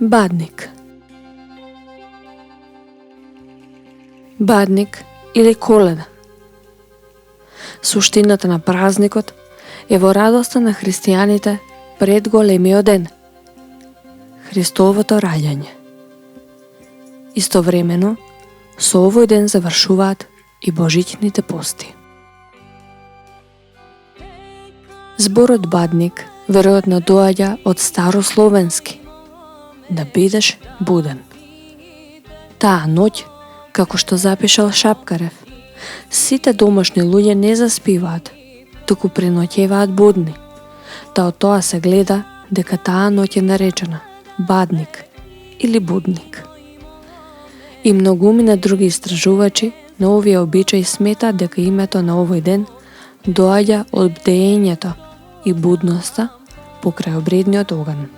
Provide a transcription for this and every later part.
Бадник. Бадник или Коледа. Суштината на празникот е во радоста на христијаните пред големиот ден – Христовото раѓање. Истовремено, со овој ден завршуваат и божичните пости. Зборот бадник веројатно доаѓа од старословенски да бидеш буден. Таа ноќ, како што запишал Шапкарев, сите домашни луѓе не заспиваат, туку преноќеваат будни, та од тоа се гледа дека таа ноќ е наречена бадник или будник. И многумина други истражувачи на овие обичаи сметаат дека името на овој ден доаѓа од бдеењето и будноста покрај обредниот оган.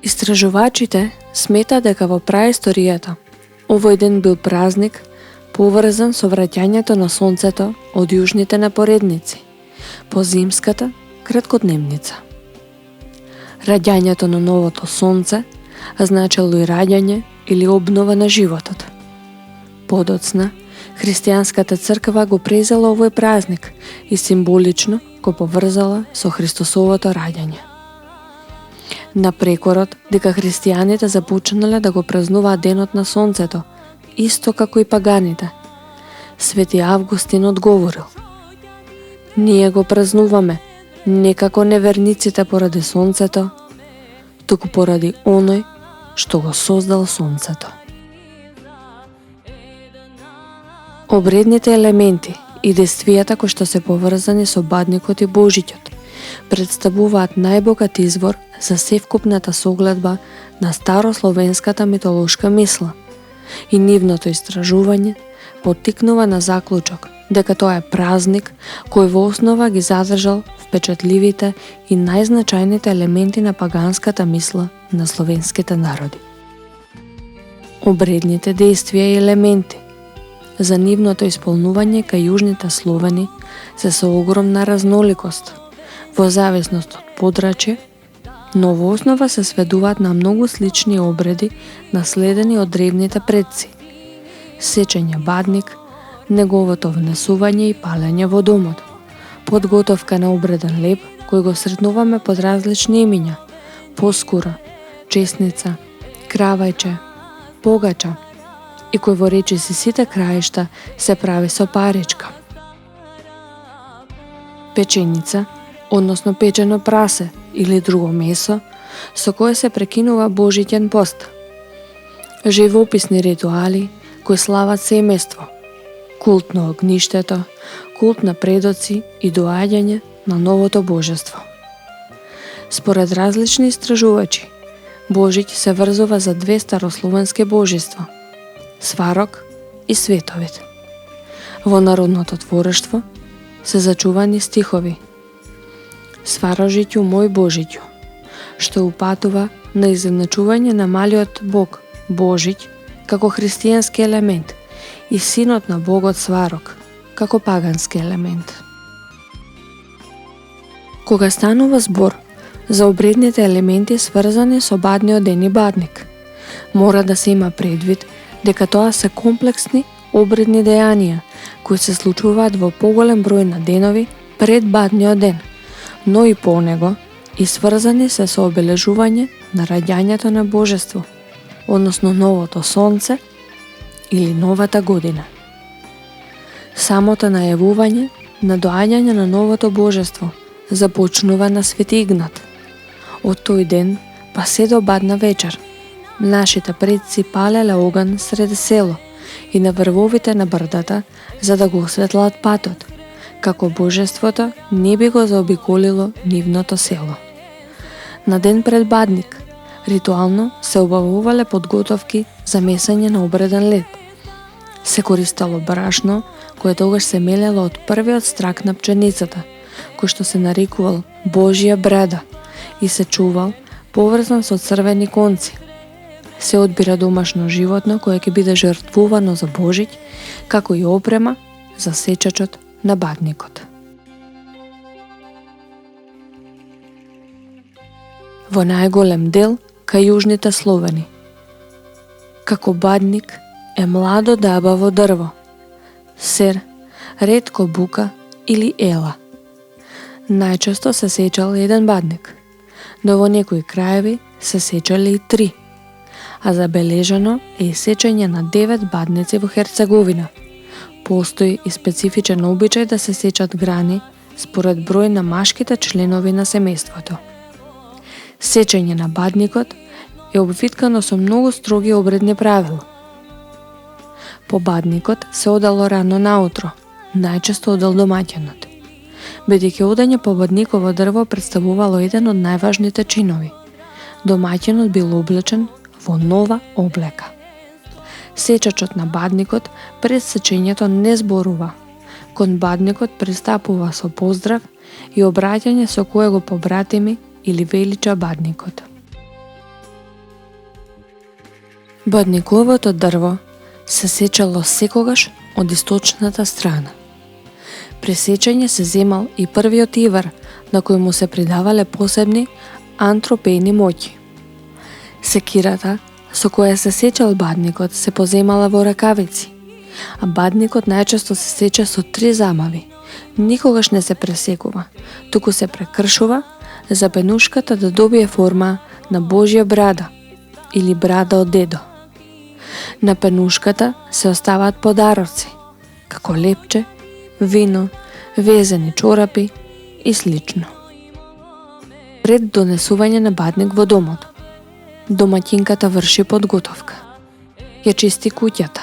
Истражувачите сметаат дека во праисторијата овој ден бил празник поврзан со враќањето на сонцето од јужните напоредници по зимската краткодневница. Раѓањето на новото сонце значело и раѓање или обнова на животот. Подоцна, христијанската црква го презела овој празник и символично го поврзала со Христосовото раѓање. На прекорот дека христијаните започнале да го празнуваат денот на сонцето, исто како и паганите, Свети Августин одговорил: ние го празнуваме не како неверниците поради сонцето, туку поради оној што го создал сонцето. Обредните елементи и действијата кои што се поврзани со бадникот и Божиќот представуваат најбогат извор за севкупната согледба на старословенската митолошка мисла и нивното истражување поттикнува на заклучок дека тоа е празник кој во основа ги задржал впечатливите и најзначајните елементи на паганската мисла на словенските народи. Обредните действија и елементи за нивното исполнување кај јужните Словени се со огромна разноликост, во зависност од подрачје, но во основа се сведуваат на многу слични обреди наследени од древните предци: сечење бадник, неговото внесување и палење во домот, подготовка на обреден леб кој го сретнуваме под различни имиња: поскура, чесница, кравајче, погача, и кој во речиси сите краишта се прави со паричка. Печеница, односно печено прасе или друго месо, со кое се прекинува Божиќен пост. Живописни ритуали кои слават семејство, култ на огништето, култ на предоци и доаѓање на новото божество. Според различни истражувачи, Божиќ се врзува за две старословенски божества – Сварог и Световид. Во народното творештво се зачувани стихови: Сварожиќу мој Божиќу, што упатува на изедначување на малиот бог Божиќ како христијански елемент и синот на богот Сварог како пагански елемент. Кога станува збор за обредните елементи сврзани со бадниот ден и бадник, мора да се има предвид дека тоа се комплексни обредни дејанија кои се случуваат во поголем број на денови пред бадниот ден, но и по него и сврзани се со обележување на раѓањето на божество, односно новото сонце или новата година. Самото најавување на доаѓање на новото божество започнува на Свети Игнат. Од тој ден па се до бадна вечер, нашите предци палеле оган сред село и на врвовите на брдата за да го осветлаат патот, како божеството не би го заобиколило нивното село. На ден пред бадник, ритуално се обавувале подготовки за месење на обреден леб. Се користело брашно, кое тогаш се мелело од првиот страк на пченицата, кој што се нарекувал Божја бреда и се чувал поврзан со црвени конци. Се одбира домашно животно кое ќе биде жртвувано за Божиќ, како и опрема за сечачот на бадникот. во најголем дел кај јужните Словени. Како бадник е младо дабаво дрво, сер, ретко бука или ела. Најчесто се сечал еден бадник, но во некои краеви се сечали и 3, а забележано е и сечење на 9 бадници во Херцеговина. Постои и специфичен обичај да се сечат грани според број на машките членови на семејството. Сечење на бадникот е обвиткано со многу строги обредни правила. По бадникот се одало рано наутро, најчесто одел домаќинот, бидејќи одење по бадниково дрво представувало еден од најважните чинови. Домаќинот бил облечен во нова облека. Сечачот на бадникот пред сечењето не зборува. Кон бадникот пристапува со поздрав и обраќање со кое го побратими или велича бадникот. Бадниковото дрво се сечало секогаш од источната страна. При сечење се земал и првиот ивар, на кој му се придавале посебни антропејни моќи. Секирата со која се сечал бадникот се поземала во ракавици, а бадникот најчесто се сече со 3 замави. Никогаш не се пресекува, туку се прекршува за пенушката да добие форма на Божја брада или брада од дедо. На пенушката се оставаат подароци, како лепче, вино, везени чорапи и слично. Пред донесување на бадник во домот, домаќинката врши подготовка. Ја чисти куќата.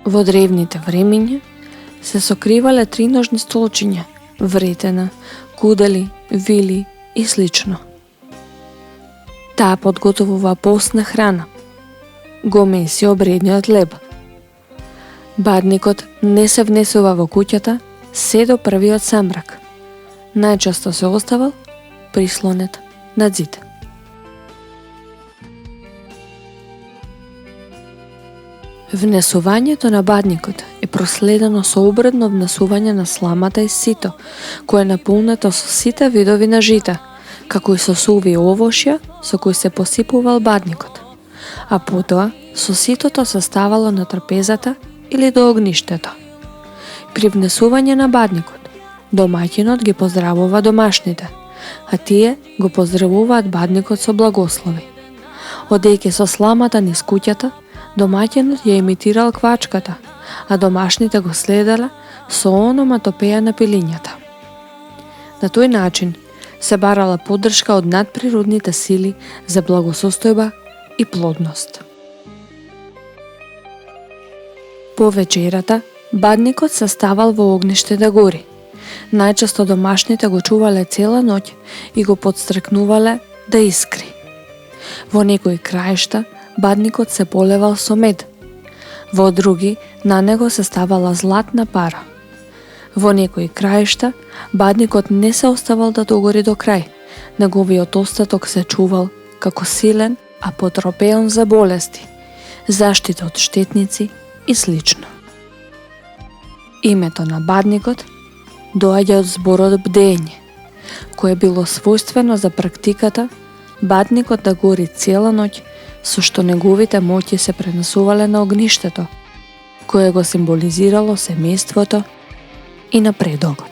Во древните времиња се сокривале триножни столчиња, вретена, кудели, вили и слично. Таа подготовува постна храна. Го меси обредниот леб. Бадникот не се внесува во куќата се до првиот самрак. Најчесто се оставал прислонет на зид. Внесувањето на бадникот е проследено со обредно внесување на сламата и сито, кое е наполнето со сите видови на жита, како и со суви овошја со кои се посипувал бадникот, а потоа со ситото се ставало на трпезата или до огништето. При внесување на бадникот, домаќинот ги поздравува домашните, а тие го поздравуваат бадникот со благослови. Одејќи со сламата низ куќата, домаќинот ја имитирал квачката, а домашните го следеле со ономатопеја на пилињата. На тој начин се барала поддршка од надприродните сили за благосостојба и плодност. По вечерата, бадникот се ставал во огниште да гори. Најчесто домашните го чувале цела ноќ и го подстрекнувале да искри. Во некои краишта, бадникот се полевал со мед. Во други, на него се ставала златна пара. Во некои краишта, бадникот не се оставал да догори до крај. Неговиот остаток се чувал како силен, а потропеон за болести, заштита од штетници и слично. Името на бадникот доаѓа од зборот бдење, кое било својствено за практиката бадникот да гори цела ноќ, со што неговите моќи се пренесувале на огништето, кое го символизирало семејството и напредокот.